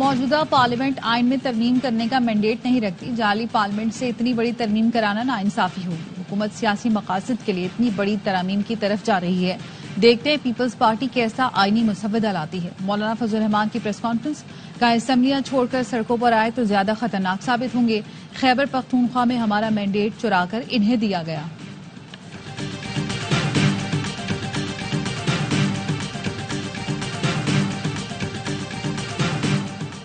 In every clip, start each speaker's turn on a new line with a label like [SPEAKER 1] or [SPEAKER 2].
[SPEAKER 1] موجودہ پارلیمنٹ آئین میں ترمیم کرنے کا مینڈیٹ نہیں رکھتی. جعلی پارلیمنٹ سے اتنی بڑی ترمیم کرانا ناانصافی ہوگی. حکومت سیاسی مقاصد کے لیے اتنی بڑی ترامیم کی طرف جا رہی ہے. دیکھتے ہیں پیپلز پارٹی کیسا آئینی مسودہ لاتی ہے. مولانا فضل الرحمان کی پریس کانفرنس کا اسمبلیاں چھوڑ کر سڑکوں پر آئے تو زیادہ خطرناک ثابت ہوں گے. خیبر پختونخوا میں ہمارا مینڈیٹ چرا کر انہیں دیا گیا.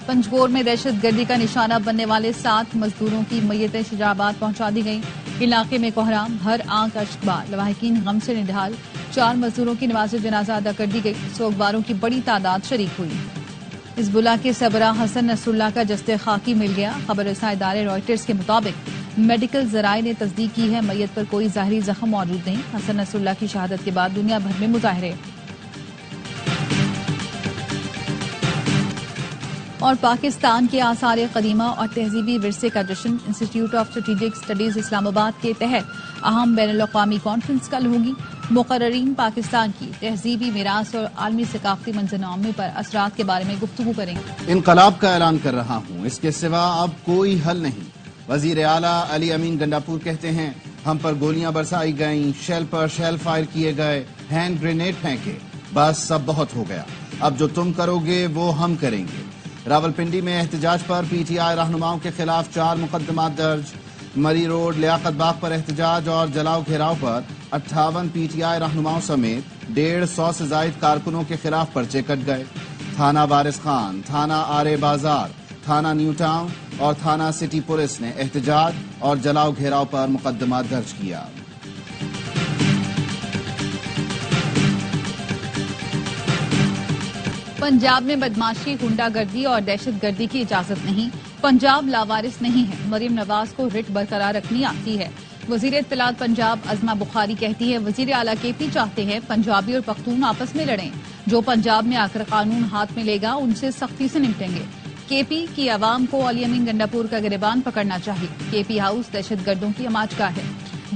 [SPEAKER 1] پنجگور میں دہشت گردی کا نشانہ بننے والے 7 مزدوروں کی میتیں شجاع آباد پہنچا دی گئیں. علاقے میں کوہرام، ہر آنکھ اشکبار، لواحقین غم سے نڈھال. 4 مزدوروں کی نماز جنازہ ادا کر دی گئی. سوگواروں کی بڑی تعداد شریک ہوئی. حزب اللہ کے سربراہ حسن نصر اللہ کا جسد خاکی مل گیا. خبر رساں ادارے رائٹرز کے مطابق میڈیکل ذرائع نے تصدیق کی ہے میت پر کوئی ظاہری زخم موجود نہیں. حسن نصر اللہ کی شہادت کے بعد دنیا بھر میں مظاہرے. اور پاکستان کے آثار قدیمہ اور تہذیبی ورثے کا جشن. انسٹیٹیوٹ آف اسٹریٹجک اسٹڈیز اسلام آباد کے تحت اہم بین الاقوامی کانفرنس کل ہوگی. مقررین پاکستان کی تہذیبی میراث اور عالمی ثقافتی منظرنامے پر اثرات کے بارے میں گفتگو کریں گے.
[SPEAKER 2] انقلاب کا اعلان کر رہا ہوں، اس کے سوا اب کوئی حل نہیں. وزیر اعلیٰ علی امین گنڈاپور کہتے ہیں ہم پر گولیاں برسائی گئیں، شیل پر شیل فائر کیے گئے، ہینڈ گرینیڈ پھینکے، بس سب بہت ہو گیا. اب جو تم کرو گے وہ ہم کریں گے. راولپنڈی میں احتجاج پر پی ٹی آئی رہنماؤں کے خلاف 4 مقدمات درج. مری روڈ لیاقت باغ پر احتجاج اور جلاؤ گھیراؤ پر 58 پی ٹی آئی رہنماؤں سمیت 150 سے زائد کارکنوں کے خلاف پرچے کٹ گئے. تھانہ وارث خان، تھانہ آرے بازار، تھانہ نیو ٹاؤن اور تھانہ سٹی پولیس نے احتجاج اور جلاؤ گھیراؤ پر مقدمات درج کیا.
[SPEAKER 1] پنجاب میں بدماشی، غنڈہ گردی اور دہشت گردی کی اجازت نہیں. پنجاب لاوارث نہیں ہے. مریم نواز کو رٹ برقرار رکھنی آتی ہے. وزیر اطلاعات پنجاب عظمہ بخاری کہتی ہے وزیر اعلیٰ کے پی چاہتے ہیں پنجابی اور پختون آپس میں لڑیں. جو پنجاب میں آ کر قانون ہاتھ میں لے گا ان سے سختی سے نمٹیں گے. کے پی کی عوام کو علی امین گنڈاپور کا گریبان پکڑنا چاہیے. کے پی ہاؤس دہشت گردوں کی اماج گاہ ہے.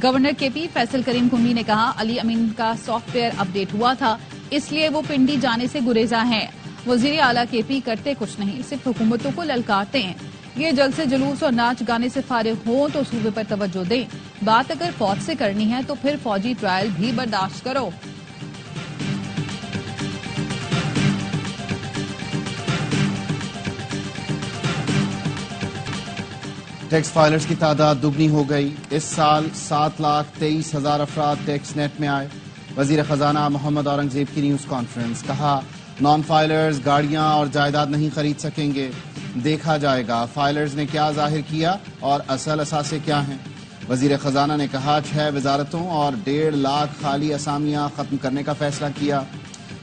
[SPEAKER 1] گورنر کے پی فیصل کریم کنڈی نے کہا علی امین کا سافٹ ویئر اپ ڈیٹ ہوا تھا اس لیے وہ پنڈی جانے سے گریزاں ہیں. وزیر اعلیٰ کے پی کرتے کچھ نہیں، صرف حکومتوں کو للکارتے ہیں. یہ جلسے جلوس اور ناچ گانے سے فارغ ہوں تو صوبے پر توجہ دیں. بات اگر فوج سے کرنی ہے تو پھر فوجی ٹرائل بھی برداشت کرو.
[SPEAKER 2] ٹیکس فائلرز کی تعداد دگنی ہو گئی. اس سال 7,23,000 افراد ٹیکس نیٹ میں آئے. وزیر خزانہ محمد اورنگزیب کی نیوز کانفرنس. کہا نان فائلرز گاڑیاں اور جائیداد نہیں خرید سکیں گے. دیکھا جائے گا فائلرز نے کیا ظاہر کیا اور اصل اثاثے کیا ہیں. وزیر خزانہ نے کہا 6 وزارتوں اور 1.5 لاکھ خالی اسامیاں ختم کرنے کا فیصلہ کیا.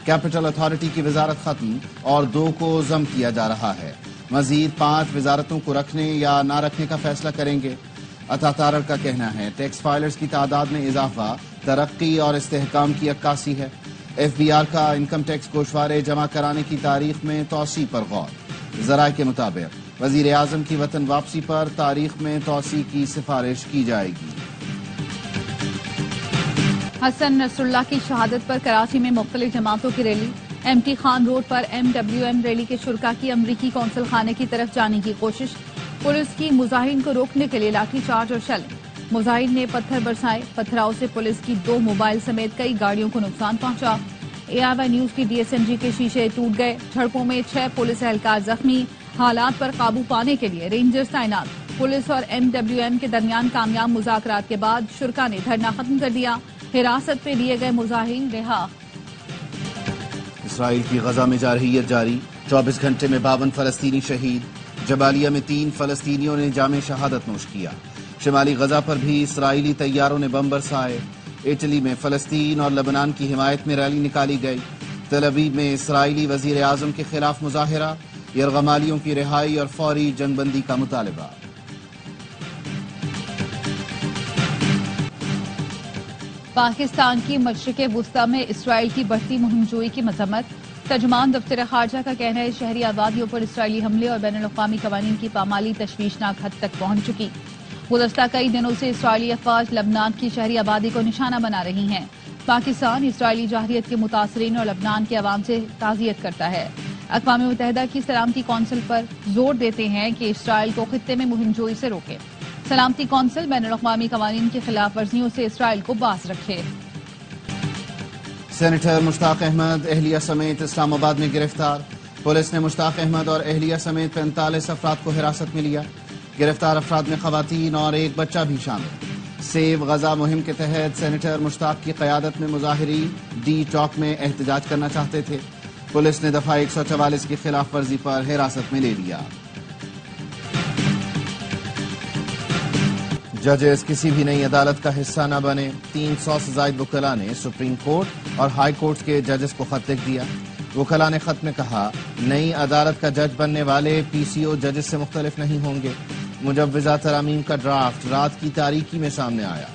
[SPEAKER 2] کیپٹل اتھارٹی کی وزارت ختم اور 2 کو ضم کیا جا رہا ہے. مزید 5 وزارتوں کو رکھنے یا نہ رکھنے کا فیصلہ کریں گے. عطا تارڑ کا کہنا ہے ٹیکس فائلرز کی تعداد میں اضافہ ترقی اور استحکام کی عکاسی ہے. ایف بی آر کا انکم ٹیکس گوشوارے جمع کرانے کی تاریخ میں توسیع پر غور. ذرائع کے مطابق وزیر اعظم کی وطن واپسی پر تاریخ میں توسیع کی سفارش کی جائے گی.
[SPEAKER 1] حسن نصر اللہ کی شہادت پر کراچی میں مختلف جماعتوں کی rally. M T Khan road پر MWM ریلی کے شرکاء کی امریکی قونصل خانے کی طرف جانے کی کوشش. پولیس کی مظاہرین کو روکنے کے لیے لاٹھی چارج اور شیلنگ. مظاہرین نے پتھر برسائے. پتھراؤ سے پولیس کی 2 موبائل سمیت کئی گاڑیوں کو نقصان پہنچا. ARY نیوز کی DSNG کے شیشے ٹوٹ گئے. جھڑپوں میں 6 پولیس اہلکار زخمی. حالات پر قابو پانے کے لیے رینجرز تعینات. پولیس اور MWM کے درمیان کامیاب مذاکرات کے بعد شرکاء نے دھرنا ختم کر دیا. حراست پہ لیے گئے مظاہرین رہا.
[SPEAKER 2] اسرائیل کی غزہ میں جارحیت جاری. 24 گھنٹے میں 52 فلسطینی شہید. جبالیہ میں 3 فلسطینیوں نے جام شہادت نوش کیا. شمالی غزہ پر بھی اسرائیلی طیاروں نے بم برسائے. اٹلی میں فلسطین اور لبنان کی حمایت میں ریلی نکالی گئی. تل ابیب میں اسرائیلی وزیر اعظم کے خلاف مظاہرہ. یرغمالیوں کی رہائی اور فوری جنگ بندی کا مطالبہ.
[SPEAKER 1] پاکستان کی مشرق وسطی میں اسرائیل کی بڑھتی مہم جوئی کی مذمت. ترجمان دفتر خارجہ کا کہنا ہے شہری آبادیوں پر اسرائیلی حملے اور بین الاقوامی قوانین کی پامالی تشویشناک حد تک پہنچ چکی. گزشتہ کئی دنوں سے اسرائیلی افواج لبنان کی شہری آبادی کو نشانہ بنا رہی ہیں. پاکستان اسرائیلی جارحیت کے متاثرین اور لبنان کے عوام سے تعزیت کرتا ہے. اقوام متحدہ کی سلامتی کونسل پر زور دیتے ہیں کہ اسرائیل کو خطے میں مہم جوئی سے روکے۔ سلامتی کونسل بین الاقوامی قوانین کی خلاف ورزیوں سے اسرائیل کو باز رکھے۔
[SPEAKER 2] سینیٹر مشتاق احمد اہلیہ سمیت اسلام آباد میں گرفتار۔ پولیس نے مشتاق احمد اور اہلیہ سمیت 45 افراد کو حراست میں لیا۔ گرفتار افراد میں خواتین اور ایک بچہ بھی شامل۔ سیو غزہ مہم کے تحت سینیٹر مشتاق کی قیادت میں مظاہرین ڈی چوک میں احتجاج کرنا چاہتے تھے۔ پولیس نے دفعہ 144 کی خلاف ورزی پر حراست میں لے لیا۔ ججز کسی بھی نئی عدالت کا حصہ نہ بنے۔ 300 سے زائد وکلاء نے سپریم کورٹ اور ہائی کورٹ کے ججز کو خط لکھ دیا۔ وکلاء نے خط میں کہا، نئی عدالت کا جج بننے والے پی سی او ججز سے مختلف نہیں ہوں گے۔ مجوزہ ترامیم کا ڈرافٹ رات کی تاریکی میں سامنے آیا۔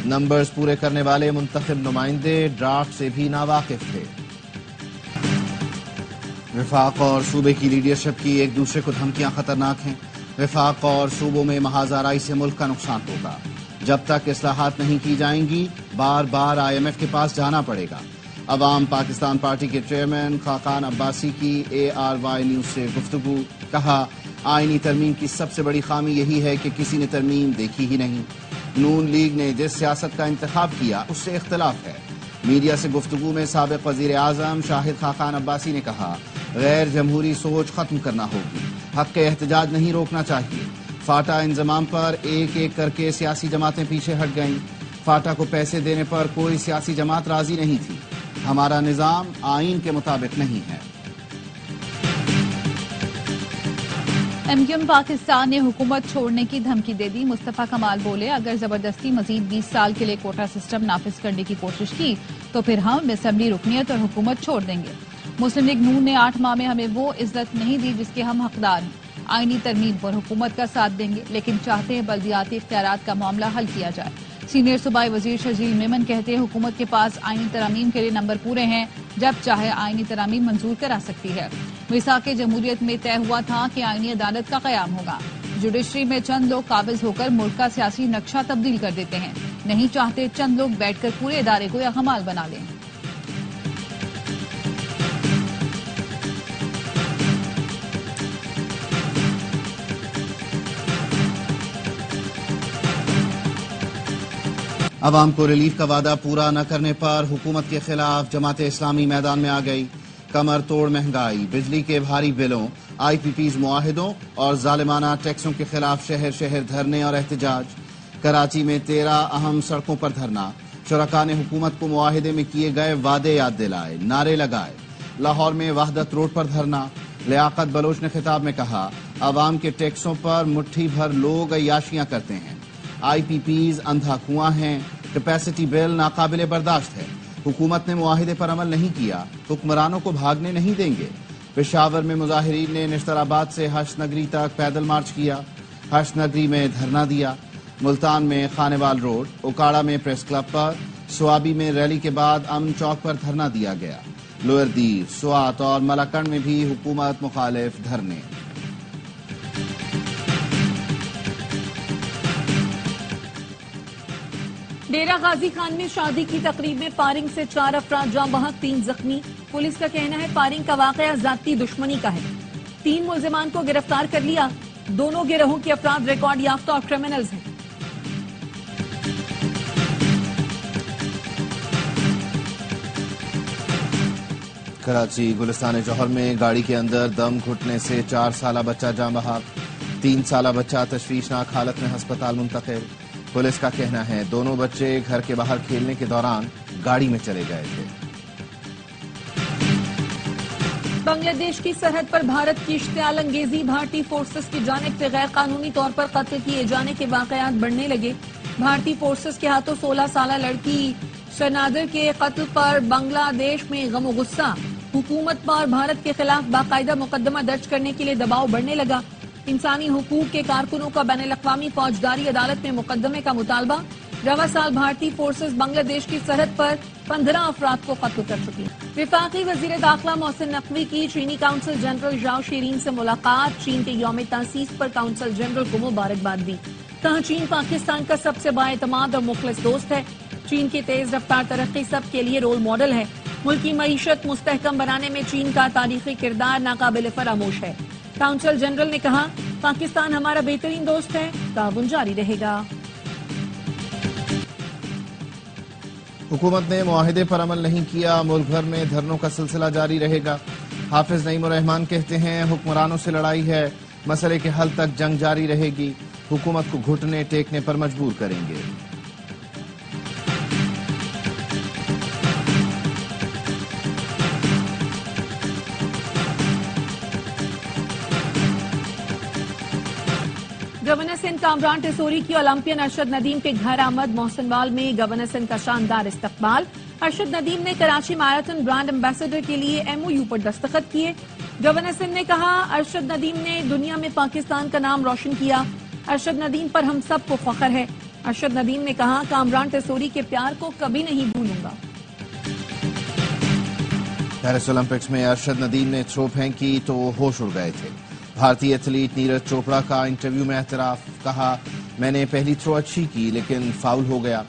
[SPEAKER 2] نمبرز پورے کرنے والے منتخب نمائندے ڈرافٹ سے بھی ناواقف تھے۔ وفاق اور صوبے کی لیڈرشپ کی ایک دوسرے کو دھمکیاں خطرناک ہیں۔ وفاق اور صوبوں میں محاذ آرائی سے ملک کا نقصان ہوگا۔ جب تک اصلاحات نہیں کی جائیں گی، بار بار آئی ایم ایف کے پاس جانا پڑے گا۔ عوام پاکستان پارٹی کے چیئرمین خاقان عباسی کی اے آر وائی نیوز سے گفتگو۔ کہا، آئینی ترمیم کی سب سے بڑی خامی یہی ہے کہ کسی نے ترمیم دیکھی ہی نہیں۔ نون لیگ نے جس سیاست کا انتخاب کیا اس سے اختلاف ہے۔ میڈیا سے گفتگو میں سابق وزیر اعظم شاہد خاقان عباسی نے کہا، غیر جمہوری سوچ ختم کرنا ہوگی۔ حق احتجاج نہیں روکنا چاہیے۔ فاٹا انضمام پر ایک ایک کر کے سیاسی جماعتیں پیچھے ہٹ گئیں۔ فاٹا کو پیسے دینے پر کوئی سیاسی جماعت راضی نہیں تھی۔ ہمارا نظام آئین کے مطابق نہیں ہے۔
[SPEAKER 1] ایم کیو ایم پاکستان نے حکومت چھوڑنے کی دھمکی دے دی۔ مصطفیٰ کمال بولے، اگر زبردستی مزید 20 سال کے لیے کوٹا سسٹم نافذ کرنے کی کوشش کی تو پھر ہم اسمبلی رکنیت اور حکومت چھوڑ دیں گے۔ مسلم لیگ نون نے 8 ماہ میں ہمیں وہ عزت نہیں دی جس کے ہم حقدار ہیں۔ آئینی ترمیم پر حکومت کا ساتھ دیں گے، لیکن چاہتے ہیں بلدیاتی اختیارات کا معاملہ حل کیا جائے۔ سینئر صوبائی وزیر شرجیل میمن کہتے ہیں، حکومت کے پاس آئینی ترامیم کے لیے نمبر پورے ہیں، جب چاہے آئینی ترامیم منظور کرا سکتی ہے۔ وثاق جمہوریت میں طے ہوا تھا کہ آئینی عدالت کا قیام ہوگا۔ جوڈیشری میں چند لوگ قابض ہو کر ملک کا سیاسی نقشہ تبدیل کر دیتے ہیں، نہیں چاہتے چند لوگ بیٹھ کر پورے ادارے کو یکمال بنا لیں۔
[SPEAKER 2] عوام کو ریلیف کا وعدہ پورا نہ کرنے پر حکومت کے خلاف جماعت اسلامی میدان میں آ گئی۔ کمر توڑ مہنگائی، بجلی کے بھاری بلوں، آئی پی پیز معاہدوں اور ظالمانہ ٹیکسوں کے خلاف شہر شہر دھرنے اور احتجاج۔ کراچی میں 13 اہم سڑکوں پر دھرنا۔ شرکاء نے حکومت کو معاہدے میں کیے گئے وعدے یاد دلائے، نعرے لگائے۔ لاہور میں وحدت روڈ پر دھرنا۔ لیاقت بلوچ نے خطاب میں کہا، عوام کے ٹیکسوں پر مٹھی بھر لوگ عیاشیاں کرتے ہیں۔ آئی پی پیز اندھا کنواں ہیں، کیپیسٹی بل ناقابل برداشت ہے۔ حکومت نے معاہدے پر عمل نہیں کیا، حکمرانوں کو بھاگنے نہیں دیں گے۔ پشاور میں مظاہرین نے نشتر آباد سے حشر نگری تک پیدل مارچ کیا، حشر نگری میں دھرنا دیا۔ ملتان میں خانوال روڈ، اوکاڑا میں پریس کلب پر، سوابی میں ریلی کے بعد امن چوک پر دھرنا دیا گیا۔ لوئر دیر، سوات اور ملاکنڈ میں بھی حکومت مخالف دھرنے۔
[SPEAKER 3] ڈیرہ غازی خان میں شادی کی تقریب میں فائرنگ سے 4 افراد جاں بحق، 3 زخمی۔ پولیس کا کہنا ہے فائرنگ کا واقعہ ذاتی دشمنی کا ہے۔ 3 ملزمان کو گرفتار کر لیا۔ دونوں گروہوں کے افراد ریکارڈ یافتہ اور کرمنلز ہیں۔
[SPEAKER 2] کراچی گلستان جوہر میں گاڑی کے اندر دم گھٹنے سے 4 سالہ بچہ جاں بحق، 3 سالہ بچہ تشویشناک حالت میں ہسپتال منتقل۔ پولیس کا کہنا ہے دونوں بچے گھر کے باہر کھیلنے کے دوران گاڑی میں چلے گئے تھے۔
[SPEAKER 3] بنگلہ دیش کی سرحد پر بھارت کی اشتعال انگیزی، بھارتی فورسز کی جانب سے غیر قانونی طور پر قتل کیے جانے کے واقعات بڑھنے لگے۔ بھارتی فورسز کے ہاتھوں 16 سالہ لڑکی شنادر کے قتل پر بنگلہ دیش میں غم و غصہ۔ حکومت پر بھارت کے خلاف باقاعدہ مقدمہ درج کرنے کے لیے دباؤ بڑھنے لگا۔ انسانی حقوق کے کارکنوں کا بین الاقوامی فوجداری عدالت میں مقدمے کا مطالبہ۔ رواں سال بھارتی فورسز بنگلہ دیش کی سرحد پر 15 افراد کو قتل کر چکی۔ وفاقی وزیر داخلہ محسن نقوی کی چینی کونسل جنرل ژاؤ شیرین سے ملاقات، چین کے یوم تاسیس پر کونسل جنرل کو مبارکباد دی۔ کہا، چین پاکستان کا سب سے با اعتماد اور مخلص دوست ہے۔ چین کی تیز رفتار ترقی سب کے لیے رول ماڈل ہے۔ ملکی معیشت مستحکم بنانے میں چین کا تاریخی کردار ناقابل فراموش ہے۔ کونسل جنرل نے کہا پاکستان ہمارا بہترین دوست ہے، تعاون جاری رہے گا۔
[SPEAKER 2] حکومت نے معاہدے پر عمل نہیں کیا، ملک بھر میں دھرنوں کا سلسلہ جاری رہے گا۔ حافظ نعیم الرحمان کہتے ہیں حکمرانوں سے لڑائی ہے، مسئلے کے حل تک جنگ جاری رہے گی، حکومت کو گھٹنے ٹیکنے پر مجبور کریں گے۔
[SPEAKER 3] گورنر سندھ کامران ٹیسوری کی اولمپئن ارشد ندیم کے گھر آمد، محسن وال میں گورنر سندھ کا شاندار استقبال۔ ارشد ندیم نے کراچی میراتھن برانڈ ایمبیسڈر کے لیے MOU پر دستخط کیے۔ گورنر سندھ نے کہا ارشد ندیم نے دنیا میں پاکستان کا نام روشن کیا، ارشد ندیم پر ہم سب کو فخر ہے۔ ارشد ندیم نے کہا کامران ٹیسوری کے پیار کو کبھی نہیں بھولوں گا۔
[SPEAKER 2] پیرس اولمپکس میں ارشد ندیم نے تھرو پھینکی تو ہوش اڑ گئے تھے۔ بھارتی ایتھلیٹ نیرج چوپڑا کا انٹرویو میں اعتراف، کہا میں نے پہلی تھرو اچھی کی لیکن فاؤل ہو گیا،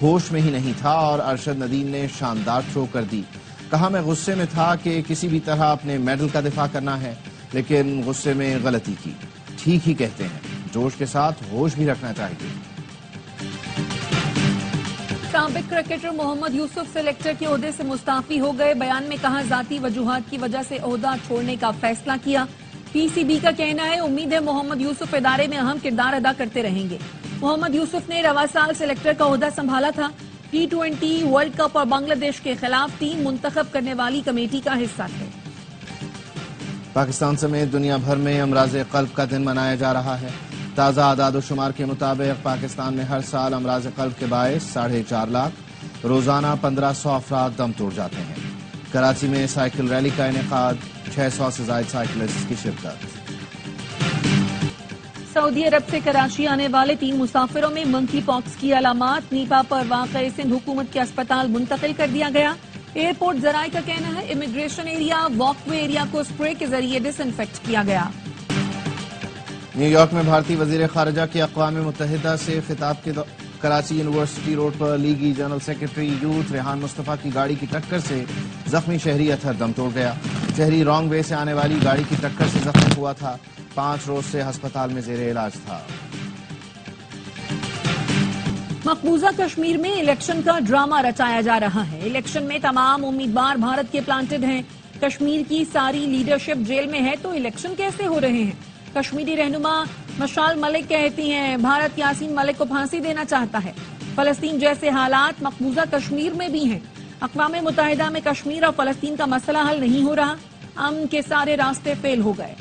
[SPEAKER 2] ہوش میں ہی نہیں تھا اور ارشد ندیم نے شاندار تھرو کر دی۔ کہا میں غصے میں تھا کہ کسی بھی طرح اپنے میڈل کا دفاع کرنا ہے لیکن غصے میں غلطی کی۔ ٹھیک ہی کہتے ہیں، جوش کے ساتھ ہوش بھی رکھنا چاہیے۔
[SPEAKER 3] سابق کرکٹر محمد یوسف سلیکٹر کے عہدے سے مستعفی ہو گئے، بیان میں کہا ذاتی وجوہات کی وجہ سے عہدہ چھوڑنے کا فیصلہ کیا۔ PCB کا کہنا ہے امید ہے محمد یوسف ادارے میں اہم کردار ادا کرتے رہیں گے۔ محمد یوسف نے رواں سال سلیکٹر کا عہدہ سنبھالا تھا۔ T20 ورلڈ کپ اور بنگلہ دیش کے خلاف ٹیم منتخب کرنے والی کمیٹی کا حصہ تھے۔
[SPEAKER 2] پاکستان سمیت دنیا بھر میں امراض قلب کا دن منایا جا رہا ہے۔ تازہ اعداد و شمار کے مطابق پاکستان میں ہر سال امراض قلب کے باعث 4.5 لاکھ، روزانہ 1500 افراد دم توڑ جاتے ہیں۔ کراچی میں سائیکل ریلی کا انعقاد، 600 سے زائد سائیکلسٹ کی شرکت۔
[SPEAKER 3] سعودی عرب سے کراچی آنے والے 3 مسافروں میں منکی پاکس کی علامات، نیپا پر واقع سندھ حکومت کے اسپتال منتقل کر دیا گیا۔ ایئرپورٹ ذرائع کا کہنا ہے امیگریشن ایریا، واک وے ایریا کو اسپرے کے ذریعے ڈس انفیکٹ کیا گیا۔
[SPEAKER 2] نیو یارک میں بھارتی وزیر خارجہ کے اقوام متحدہ سے خطاب کے کراچی یونیورسٹی روڈ پر لیگی جنرل سیکرٹری یوتھ ریحان مصطفیٰ کی گاڑی کی ٹکر سے زخمی شہری اطہر دم توڑ گیا۔ شہری رانگ وے سے آنے والی گاڑی کی ٹکر سے زخمی ہوا تھا، 5 روز سے ہسپتال میں زیر علاج تھا۔
[SPEAKER 3] مقبوضہ کشمیر میں الیکشن کا ڈرامہ رچایا جا رہا ہے۔ الیکشن میں تمام امیدوار بھارت کے پلانٹڈ ہیں۔ کشمیر کی ساری لیڈرشپ جیل میں ہے تو الیکشن کیسے ہو رہے ہیں؟ کشمیری رہنما مشال ملک کہتی ہیں بھارت یاسین ملک کو پھانسی دینا چاہتا ہے۔ فلسطین جیسے حالات مقبوضہ کشمیر میں بھی ہیں۔ اقوام متحدہ میں کشمیر اور فلسطین کا مسئلہ حل نہیں ہو رہا، امن کے سارے راستے فیل ہو گئے۔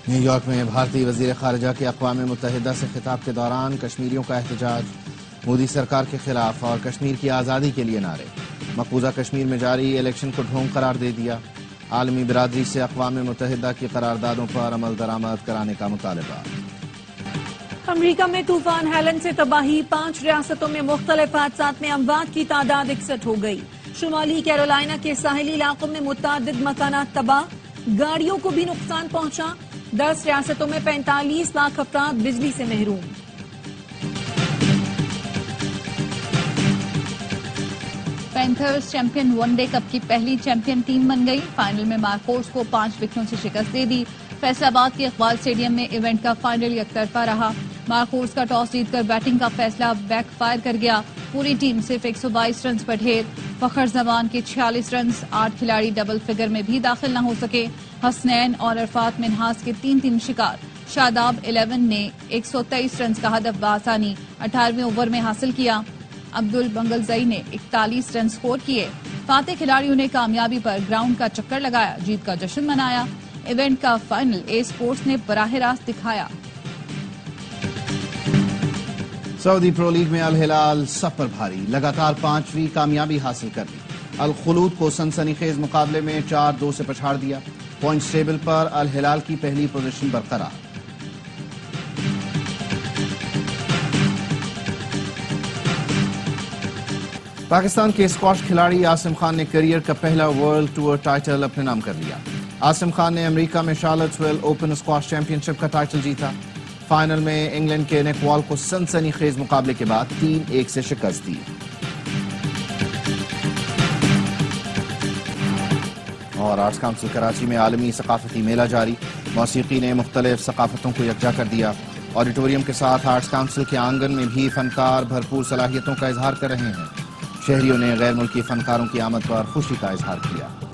[SPEAKER 2] نیو یارک میں بھارتی وزیر خارجہ کے اقوام متحدہ سے خطاب کے دوران کشمیریوں کا احتجاج، مودی سرکار کے خلاف اور کشمیر کی آزادی کے لیے نعرے۔ مقبوضہ کشمیر میں جاری الیکشن کو ڈھونگ قرار دے دیا۔ عالمی برادری سے اقوام متحدہ کی قراردادوں پر عمل درآمد کرانے کا مطالبہ۔
[SPEAKER 3] امریکہ میں طوفان ہیلن سے تباہی، 5 ریاستوں میں مختلف حادثات میں اموات کی تعداد 61 ہو گئی۔ شمالی کیرولائنا کے ساحلی علاقوں میں متعدد مکانات تباہ، گاڑیوں کو بھی نقصان پہنچا۔ 10 ریاستوں میں 45 لاکھ افراد بجلی سے محروم۔
[SPEAKER 1] Panthers champion one day cup کی پہلی چیمپئن ٹیم بن گئی۔ فائنل میں مارکورس کو 5 وکٹوں سے شکست دے دی۔ فیصل آباد کے اقبال اسٹیڈیم میں ایونٹ کا فائنل یک طرفہ رہا۔ مارکورس کا ٹاس جیت کر بیٹنگ کا فیصلہ بیک فائر کر گیا۔ پوری ٹیم صرف 122 رنز پر ڈھیر۔ فخر زمان کے 46 رنز، 8 کھلاڑی ڈبل فگر میں بھی داخل نہ ہو سکے۔ حسنین اور عرفات منہاس کے 3 شکار۔ شاداب 11 نے 123 رنز کا ہدف بآسانی 18ویں اوور میں حاصل کیا۔ عبدالبنگلزئی نے 41 رن سکور کیے۔ فاتح کھلاڑیوں نے کامیابی پر گراؤنڈ کا چکر لگایا، جیت کا جشن منایا۔ ایونٹ کا فائنل اے سپورٹس نے براہ راست دکھایا۔
[SPEAKER 2] سعودی پرو لیگ میں الہلال سب پر بھاری، لگاتار 5ویں کامیابی حاصل کر لی۔ الخلود کو سنسنی خیز مقابلے میں 4-2 سے پچھاڑ دیا۔ پوائنٹس ٹیبل پر الہلال کی پہلی پوزیشن برقرار۔ پاکستان کے اسکواش کھلاڑی عاصم خان نے کیریئر کا پہلا ورلڈ ٹور ٹائٹل اپنے نام کر لیا۔ عاصم خان نے امریکہ میں شارلٹسویل اوپن اسکواش چیمپئن شپ کا ٹائٹل جیتا۔ فائنل میں انگلینڈ کے نیک وال کو سنسنی خیز مقابلے کے بعد 3-1 سے شکست دی۔ اور آرٹس کونسل کراچی میں عالمی ثقافتی میلہ جاری، موسیقی نے مختلف ثقافتوں کو یکجا کر دیا۔ آڈیٹوریم کے ساتھ آرٹس کونسل کے آنگن میں بھی فنکار بھرپور صلاحیتوں کا اظہار کر رہے ہیں۔ شہریوں نے غیر ملکی فنکاروں کی آمد پر خوشی کا اظہار کیا۔